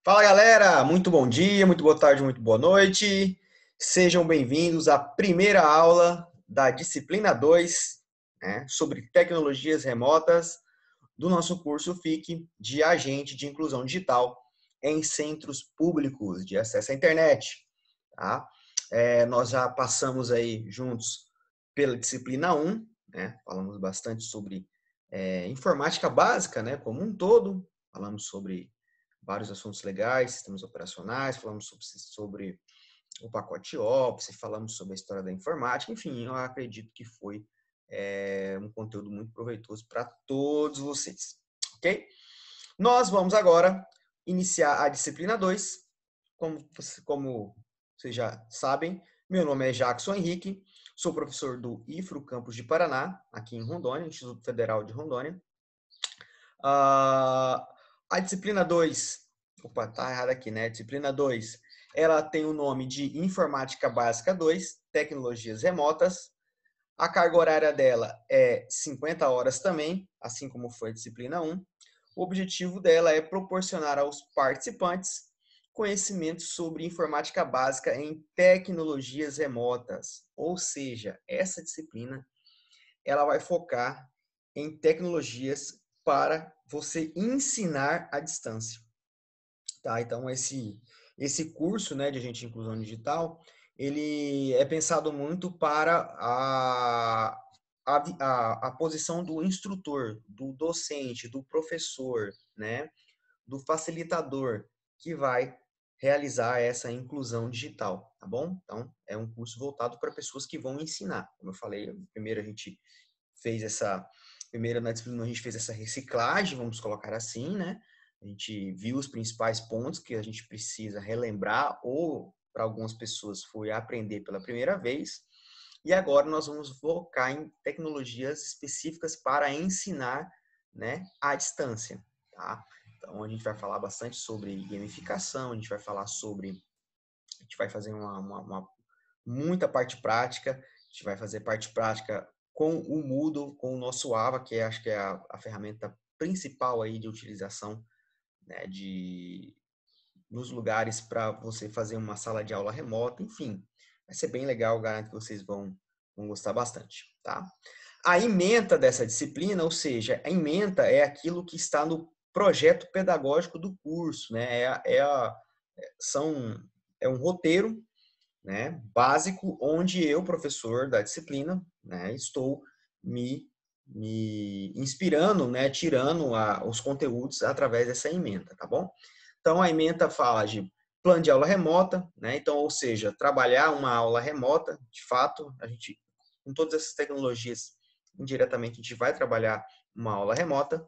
Fala galera, muito bom dia, muito boa tarde, muito boa noite. Sejam bem-vindos à primeira aula da disciplina 2, né, sobre tecnologias remotas do nosso curso FIC de Agente de Inclusão Digital em Centros Públicos de Acesso à Internet. Tá? Nós já passamos aí juntos pela disciplina 1, né, falamos bastante sobre informática básica, né, como um todo, falamos sobre vários assuntos legais, sistemas operacionais, falamos sobre o pacote Office, falamos sobre a história da informática, enfim, eu acredito que foi um conteúdo muito proveitoso para todos vocês, ok? Nós vamos agora iniciar a disciplina 2, como vocês já sabem, meu nome é Jackson Henrique, sou professor do IFRO Campus de Paraná, aqui em Rondônia, Instituto Federal de Rondônia. A disciplina 2, opa, tá errado aqui, né? Disciplina 2, ela tem o nome de Informática Básica 2, Tecnologias Remotas. A carga horária dela é 50 horas também, assim como foi a disciplina 1. O objetivo dela é proporcionar aos participantes conhecimentos sobre informática básica em tecnologias remotas. Ou seja, essa disciplina ela vai focar em tecnologias para você ensinar à distância, tá? Então esse curso, né, de agente de inclusão digital, ele é pensado muito para a posição do instrutor, do docente, do professor, né, do facilitador que vai realizar essa inclusão digital, tá bom? Então, é um curso voltado para pessoas que vão ensinar. Como eu falei, primeiro a gente fez essa primeira na disciplina a gente fez essa reciclagem, vamos colocar assim, né? A gente viu os principais pontos que a gente precisa relembrar ou para algumas pessoas foi aprender pela primeira vez. E agora nós vamos focar em tecnologias específicas para ensinar, né, à distância, tá? Então a gente vai falar bastante sobre gamificação, a gente vai falar sobre a gente vai fazer muita parte prática, a gente vai fazer parte prática com o Moodle, com o nosso Ava, que acho que é a ferramenta principal aí de utilização, né, nos lugares para você fazer uma sala de aula remota, enfim, vai ser bem legal, garanto que vocês vão gostar bastante, tá? A ementa dessa disciplina, ou seja, a ementa é aquilo que está no projeto pedagógico do curso, né? É um roteiro, né, básico, onde eu, professor da disciplina, né, estou me inspirando, né, tirando os conteúdos através dessa ementa, tá bom? Então, a ementa fala de plano de aula remota, né? Então, ou seja, trabalhar uma aula remota, de fato, a gente, com todas essas tecnologias, indiretamente, a gente vai trabalhar uma aula remota,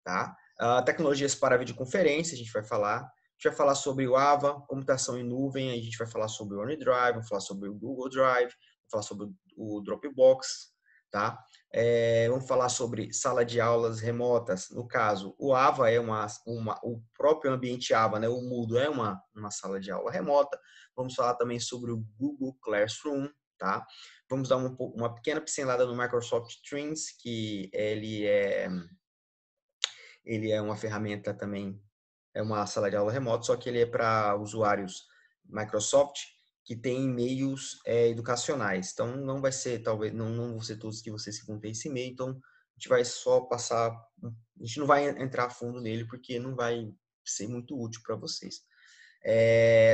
tá? Tecnologias para videoconferência, a gente vai falar. A gente vai falar sobre o AVA, computação em nuvem, a gente vai falar sobre o OneDrive, vamos falar sobre o Google Drive, vamos falar sobre o Dropbox, tá? Vamos falar sobre sala de aulas remotas. No caso, o AVA é o próprio ambiente AVA, né? O Moodle é uma sala de aula remota. Vamos falar também sobre o Google Classroom, tá? Vamos dar uma pequena pincelada no Microsoft Teams, que ele é uma ferramenta também, é uma sala de aula remota, só que ele é para usuários Microsoft que têm e-mails educacionais. Então, não vai ser, talvez, não vão ser todos que vocês vão ter esse e-mail, então a gente vai só passar, a gente não vai entrar a fundo nele, porque não vai ser muito útil para vocês.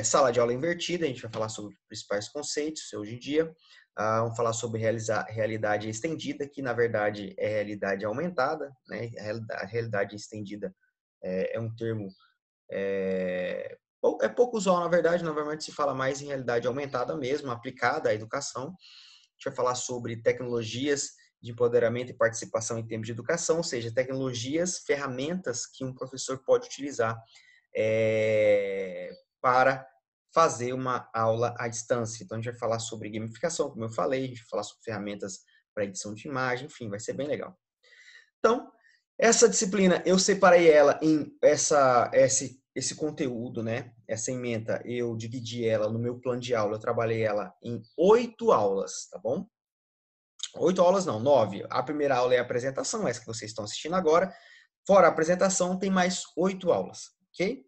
Sala de aula invertida, a gente vai falar sobre os principais conceitos hoje em dia. Vamos falar sobre realidade estendida, que na verdade é realidade aumentada, né? A realidade estendida é um termo pouco usual, na verdade. Normalmente se fala mais em realidade aumentada mesmo, aplicada à educação. A gente vai falar sobre tecnologias de empoderamento e participação em termos de educação, ou seja, tecnologias, ferramentas que um professor pode utilizar para fazer uma aula à distância. Então, a gente vai falar sobre gamificação, como eu falei, a gente vai falar sobre ferramentas para edição de imagem, enfim, vai ser bem legal. Então, essa disciplina, eu separei ela em esse conteúdo, né? Essa ementa, eu dividi ela no meu plano de aula, eu trabalhei ela em 8 aulas, tá bom? 8 aulas não, 9. A primeira aula é a apresentação, essa que vocês estão assistindo agora. Fora a apresentação, tem mais 8 aulas, ok?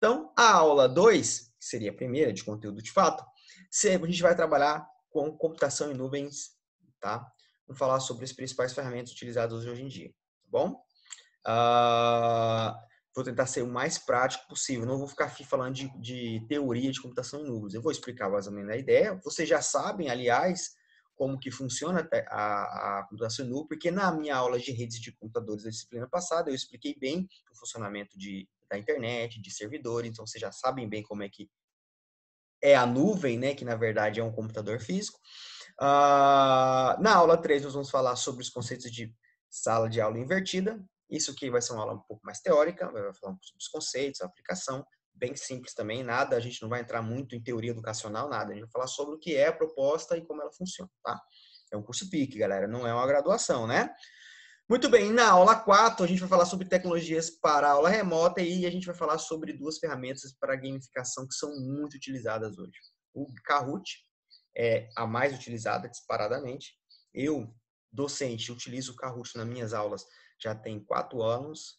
Então, a aula 2, que seria a primeira de conteúdo de fato, a gente vai trabalhar com computação em nuvens, tá? Vamos falar sobre as principais ferramentas utilizadas hoje em dia, tá bom? Vou tentar ser o mais prático possível. Não vou ficar aqui falando de teoria de computação em nuvens. Eu vou explicar mais ou menos a ideia. Vocês já sabem, aliás, como que funciona a computação em nuvem, porque na minha aula de redes de computadores da disciplina passada, eu expliquei bem o funcionamento da internet, de servidores. Então, vocês já sabem bem como é que é a nuvem, né? Que, na verdade, é um computador físico. Na aula 3, nós vamos falar sobre os conceitos de sala de aula invertida. Isso aqui vai ser uma aula um pouco mais teórica, vai falar sobre os conceitos, a aplicação, bem simples também, nada, a gente não vai entrar muito em teoria educacional, nada, a gente vai falar sobre o que é a proposta e como ela funciona, tá? É um curso PIC, galera, não é uma graduação, né? Muito bem, na aula 4, a gente vai falar sobre tecnologias para aula remota e a gente vai falar sobre duas ferramentas para gamificação que são muito utilizadas hoje. O Kahoot é a mais utilizada disparadamente. Eu, docente, utilizo o Kahoot nas minhas aulas já tem 4 anos.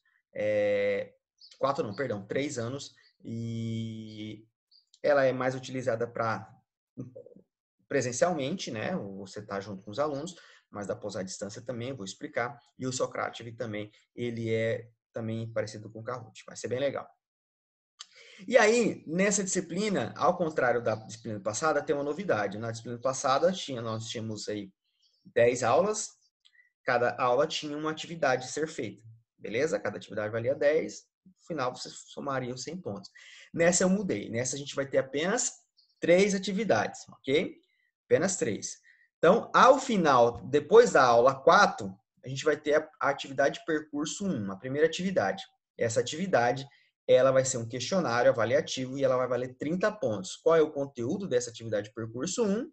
3 anos. E ela é mais utilizada para presencialmente, né? Você está junto com os alunos, mas dá para usar à distância também, vou explicar. E o Socrative também, ele é também parecido com o Kahoot, vai ser bem legal. E aí, nessa disciplina, ao contrário da disciplina passada, tem uma novidade. Na disciplina passada, nós tínhamos aí 10 aulas, cada aula tinha uma atividade a ser feita, beleza? Cada atividade valia 10, no final você somaria os 100 pontos. Nessa eu mudei, nessa a gente vai ter apenas 3 atividades, ok? Apenas 3. Então, ao final, depois da aula 4, a gente vai ter a atividade percurso 1, a primeira atividade. Essa atividade, ela vai ser um questionário avaliativo e ela vai valer 30 pontos. Qual é o conteúdo dessa atividade percurso 1?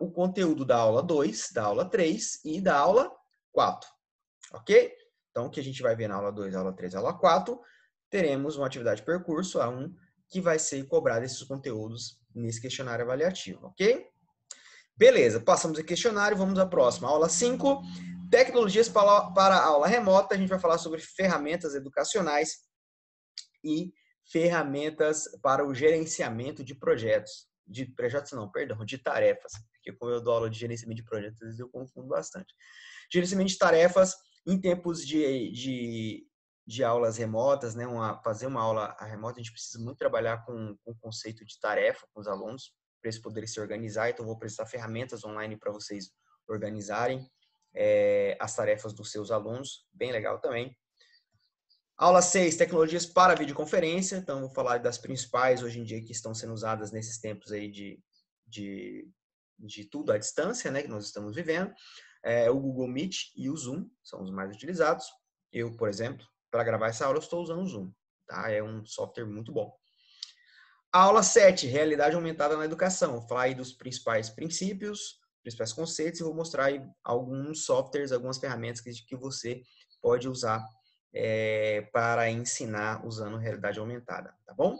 O conteúdo da aula 2, da aula 3 e da aula 4, ok? Então, o que a gente vai ver na aula 2, aula 3, aula 4, teremos uma atividade percurso, A1, que vai ser cobrada esses conteúdos nesse questionário avaliativo, ok? Beleza, passamos o questionário, vamos à próxima. Aula 5, tecnologias para a aula remota. A gente vai falar sobre ferramentas educacionais e ferramentas para o gerenciamento de projetos. De tarefas. Porque como eu dou aula de gerenciamento de projetos, às vezes eu confundo bastante. Gerenciamento de tarefas em tempos de aulas remotas, né? Fazer uma aula remota, a gente precisa muito trabalhar com o conceito de tarefa com os alunos, para eles poderem se organizar. Então, eu vou apresentar ferramentas online para vocês organizarem as tarefas dos seus alunos. Bem legal também. Aula 6, tecnologias para videoconferência. Então, vou falar das principais hoje em dia que estão sendo usadas nesses tempos aí de tudo à distância, né, que nós estamos vivendo. O Google Meet e o Zoom são os mais utilizados. Eu, por exemplo, para gravar essa aula, eu estou usando o Zoom. Tá? É um software muito bom. Aula 7, realidade aumentada na educação. Vou falar aí dos principais princípios, principais conceitos e vou mostrar aí alguns softwares, algumas ferramentas que você pode usar para ensinar usando realidade aumentada, tá bom?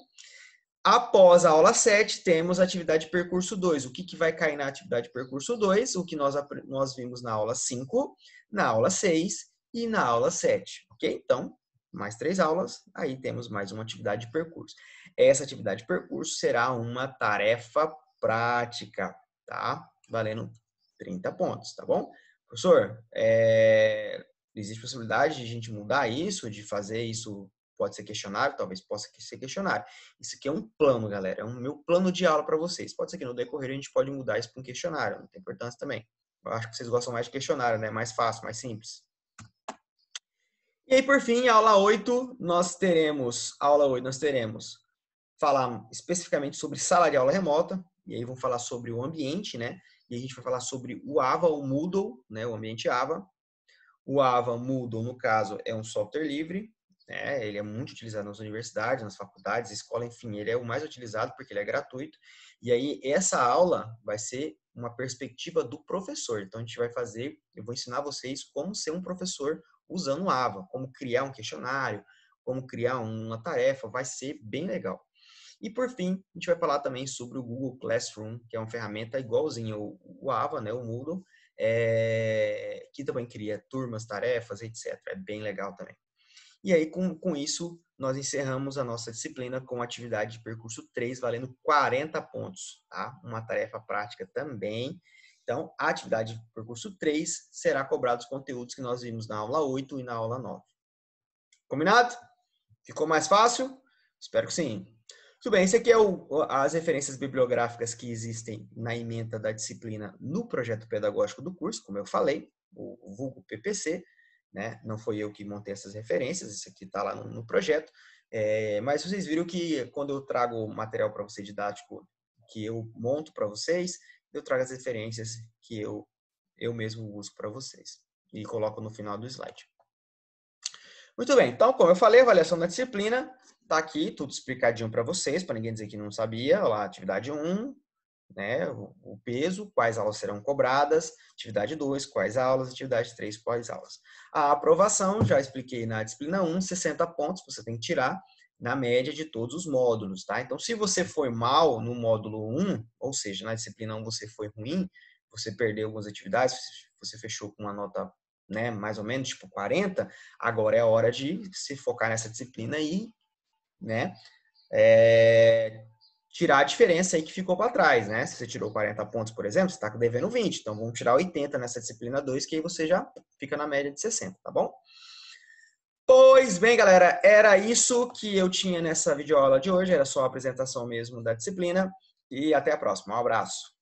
Após a aula 7, temos a atividade percurso 2. O que vai cair na atividade percurso 2? O que nós vimos na aula 5, na aula 6 e na aula 7, ok? Então, mais 3 aulas, aí temos mais uma atividade de percurso. Essa atividade de percurso será uma tarefa prática, tá? Valendo 30 pontos, tá bom? Professor, existe possibilidade de a gente mudar isso, de fazer isso, pode ser questionário, talvez possa ser questionário. Isso aqui é um plano, galera, é um meu plano de aula para vocês. Pode ser que no decorrer a gente pode mudar isso para um questionário, não tem importância também. Eu acho que vocês gostam mais de questionário, né? Mais fácil, mais simples. E aí, por fim, aula 8, nós teremos falar especificamente sobre sala de aula remota, e aí vamos falar sobre o ambiente, né? E a gente vai falar sobre o AVA, o Moodle, né? O ambiente AVA. O AVA Moodle, no caso, é um software livre, né? Ele é muito utilizado nas universidades, nas faculdades, escola, enfim, ele é o mais utilizado porque ele é gratuito. E aí, essa aula vai ser uma perspectiva do professor. Então, a gente vai eu vou ensinar vocês como ser um professor usando o AVA, como criar um questionário, como criar uma tarefa, vai ser bem legal. E por fim, a gente vai falar também sobre o Google Classroom, que é uma ferramenta igualzinha o AVA, né, o Moodle, que também cria turmas, tarefas, etc. É bem legal também. E aí, com isso, nós encerramos a nossa disciplina com a atividade de percurso 3, valendo 40 pontos, tá? Uma tarefa prática também. Então, a atividade de percurso 3 será cobrada os conteúdos que nós vimos na aula 8 e na aula 9. Combinado? Ficou mais fácil? Espero que sim. Tudo bem, esse aqui é as referências bibliográficas que existem na ementa da disciplina no projeto pedagógico do curso, como eu falei, o vulgo PPC, né? Não foi eu que montei essas referências, isso aqui está lá no projeto, mas vocês viram que quando eu trago material para você didático, que eu monto para vocês, eu trago as referências que eu mesmo uso para vocês e coloco no final do slide. Muito bem, então, como eu falei, a avaliação da disciplina está aqui, tudo explicadinho para vocês, para ninguém dizer que não sabia. Olha lá, atividade 1, né, o peso, quais aulas serão cobradas, atividade 2, quais aulas, atividade 3, quais aulas. A aprovação, já expliquei na disciplina 1, 60 pontos, você tem que tirar na média de todos os módulos, tá? Então, se você foi mal no módulo 1, ou seja, na disciplina 1 você foi ruim, você perdeu algumas atividades, você fechou com uma nota, né, mais ou menos, tipo 40, agora é a hora de se focar nessa disciplina e, né, tirar a diferença aí que ficou para trás, né? Se você tirou 40 pontos, por exemplo, você está devendo 20, então vamos tirar 80 nessa disciplina 2, que aí você já fica na média de 60, tá bom? Pois bem, galera, era isso que eu tinha nessa videoaula de hoje, era só a apresentação mesmo da disciplina, e até a próxima. Um abraço.